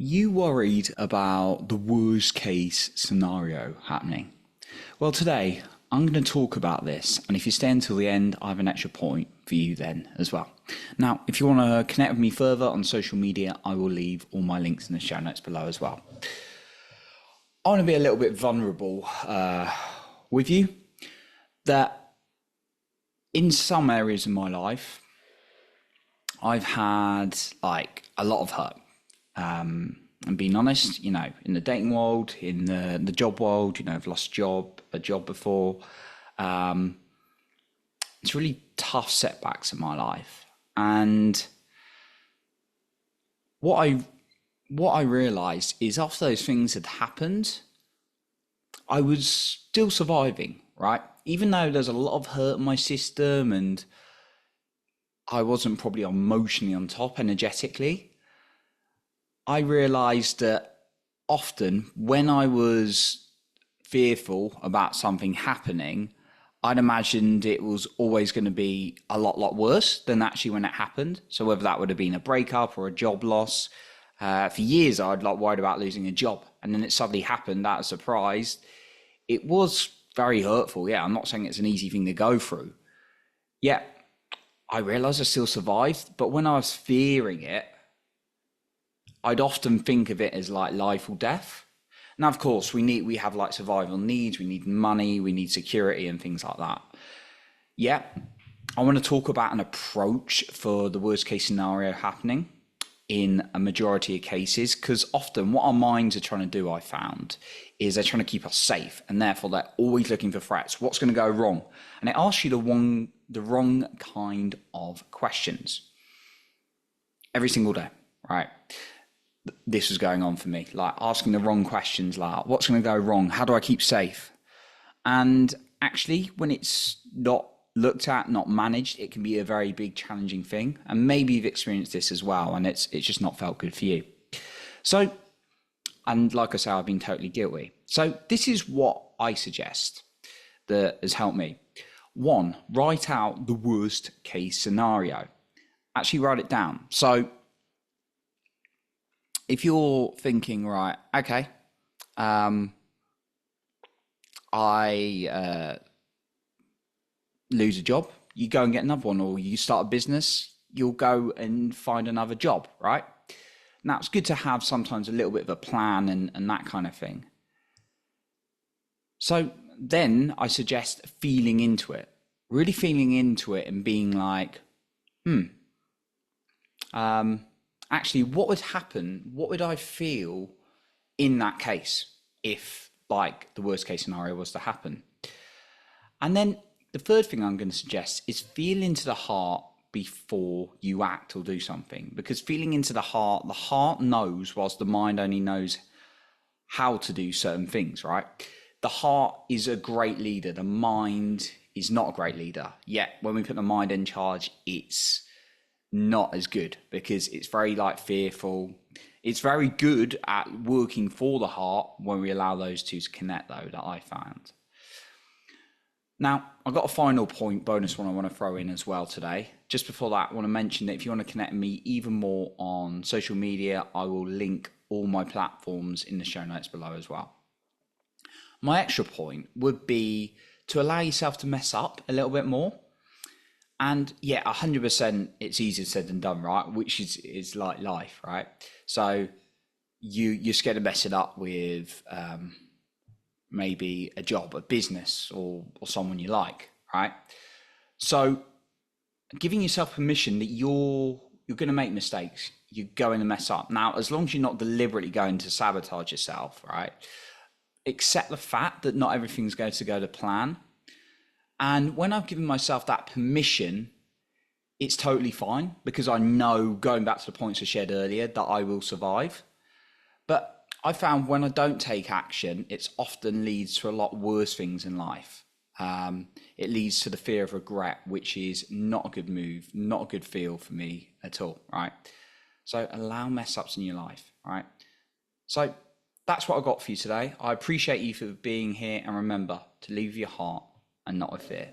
You worried about the worst case scenario happening. Well, today I'm going to talk about this, and if you stay until the end, I have an extra point for you then as well. Now, if you want to connect with me further on social media, I will leave all my links in the show notes below as well. I want to be a little bit vulnerable with you that in some areas of my life, I've had like a lot of hurt. And being honest, in the dating world, in the job world, I've lost a job before. It's really tough setbacks in my life. And what I realized is after those things had happened, I was still surviving, right? Even though there's a lot of hurt in my system and I wasn't probably emotionally on top energetically, I realized that often when I was fearful about something happening, I'd imagined it was always going to be a lot worse than actually when it happened. So whether that would have been a breakup or a job loss, for years I'd like worried about losing a job, and then it suddenly happened out of surprise. It was very hurtful. Yeah, I'm not saying it's an easy thing to go through. Yeah, I realized I still survived, but when I was fearing it, I'd often think of it as like life or death. Now, of course, we have like survival needs, we need money, we need security and things like that. Yeah, I want to talk about an approach for the worst case scenario happening in a majority of cases, because often what our minds are trying to do, I found, is they're trying to keep us safe, and therefore they're always looking for threats. What's going to go wrong? And it asks you the wrong kind of questions every single day, right? This was going on for me, like asking the wrong questions, like what's going to go wrong? How do I keep safe? And actually, when it's not looked at, not managed, it can be a very big challenging thing. And maybe you've experienced this as well, and it's just not felt good for you. So, and like I say, I've been totally guilty. So this is what I suggest that has helped me. One, write out the worst case scenario. Actually write it down. So if you're thinking, right, okay, I lose a job, you go and get another one, or you start a business, you'll go and find another job, right? Now, it's good to have sometimes a little bit of a plan and that kind of thing. So then I suggest feeling into it, really feeling into it and being like, actually, what would happen? What would I feel in that case if like the worst case scenario was to happen? And then the third thing I'm going to suggest is feel into the heart before you act or do something, because feeling into the heart knows, whilst the mind only knows how to do certain things, right? The heart is a great leader. The mind is not a great leader. Yet when we put the mind in charge, it's not as good because it's very like fearful. It's very good at working for the heart when we allow those two to connect, though, that I found. Now, I've got a final point, bonus one I want to throw in as well today. Just before that, I want to mention that if you want to connect with me even more on social media, I will link all my platforms in the show notes below as well. My extra point would be to allow yourself to mess up a little bit more. And yeah, 100%, it's easier said than done, right? Which is like life, right? So you're scared to mess it up with maybe a job, a business, or someone you like, right? So giving yourself permission that you're going to make mistakes, you're going to mess up. Now, as long as you're not deliberately going to sabotage yourself, right? Accept the fact that not everything's going to go to plan. And when I've given myself that permission, it's totally fine, because I know, going back to the points I shared earlier, that I will survive. But I found when I don't take action, it often leads to a lot worse things in life. It leads to the fear of regret, which is not a good move, not a good feel for me at all, right? So allow mess ups in your life, right? So that's what I got for you today. I appreciate you for being here, and remember to leave your heart and not with fear.